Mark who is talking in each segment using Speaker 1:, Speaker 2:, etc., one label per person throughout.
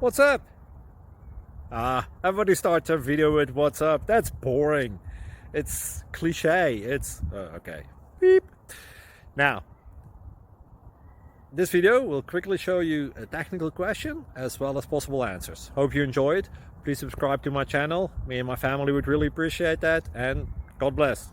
Speaker 1: What's up? Everybody starts a video with what's up. That's boring. It's cliche. It's okay. Beep. Now, this video will quickly show you a technical question as well as possible answers. Hope you enjoyed. Please subscribe to my channel. Me and my family would really appreciate that, and God bless.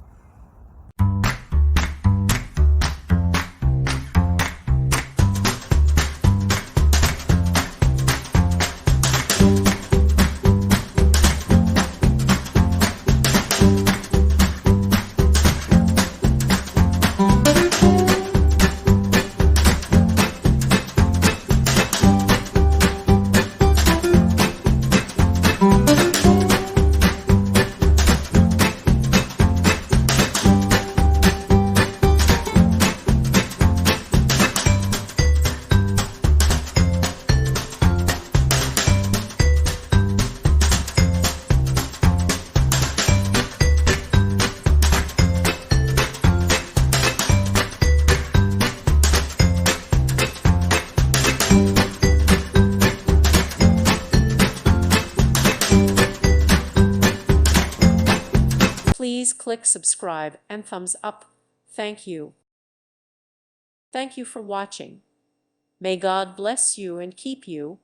Speaker 2: Please click subscribe and thumbs up. Thank you. Thank you for watching. May God bless you and keep you.